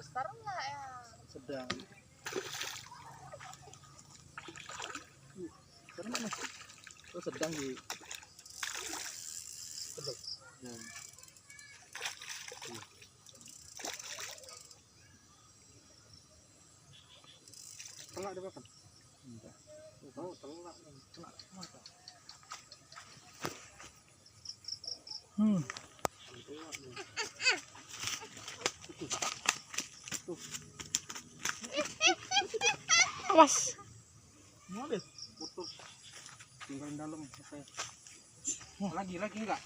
Taruhlah ya. Sedang. Sekarang mana? Oh, sedang di. Sedang. Nah. Telak dia makan. Oh, telak. Telak apa? Awas. Habis. Putus. Tinggal dalam. Lagi enggak?